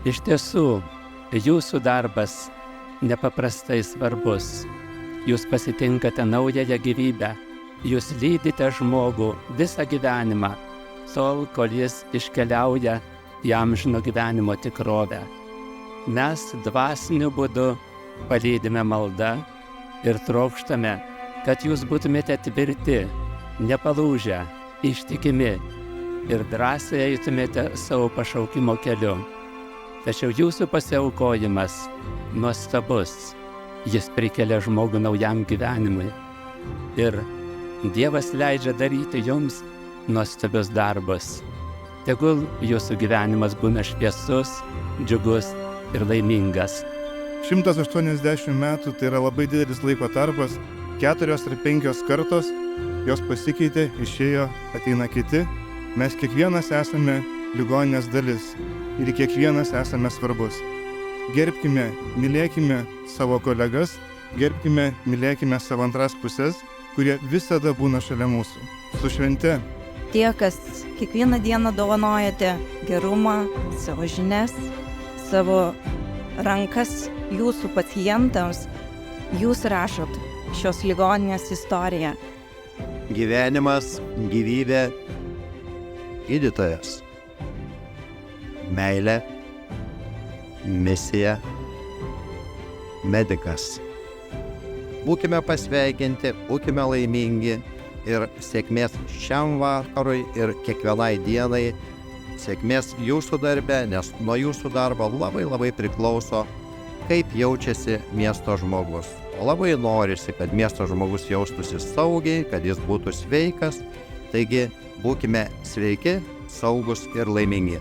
Iš tiesų, jūsų darbas nepaprastai svarbus. Jūs pasitinkate naująją gyvybę. Jūs lydite žmogų visą gyvenimą, tol, kol jis iškeliauja į amžino gyvenimo tikrovę. Mes dvasiniu būdu palydime maldą ir trokštame, kad jūs būtumėte tvirti, nepalūžę, ištikimi ir drąsiai eitumėte savo pašaukimo keliu. Tačiau jūsų pasiaukojimas nuostabus. Jis prikelia žmogų naujam gyvenimui. Ir Dievas leidžia daryti jums nuostabius darbus. Tegul jūsų gyvenimas būna šviesus, džiugus ir laimingas. 180 metų tai yra labai didelis laiko tarpas, 4 ar 5 kartos, jos pasikeitė, išėjo, ateina kiti. Mes kiekvienas esame ligoninės dalis ir kiekvienas esame svarbus. Gerbkime, mylėkime savo kolegas, gerbkime, mylėkime savo antras pusės, kurie visada būna šalia mūsų. Su švente! Tie, kas kiekvieną dieną dovanojate gerumą, savo žinias, savo rankas jūsų pacientams, jūs rašot šios ligoninės istoriją. Gyvenimas, gyvybė, gydytojas, meilė, misija, medikas. Būkime pasveikinti, būkime laimingi ir sėkmės šiam vakarui ir kiekvienai dienai, sėkmės jūsų darbe, nes nuo jūsų darbo labai priklauso, kaip jaučiasi miesto žmogus. O labai norisi, kad miesto žmogus jaustųsi saugiai, kad jis būtų sveikas, taigi būkime sveiki, saugus ir laimingi.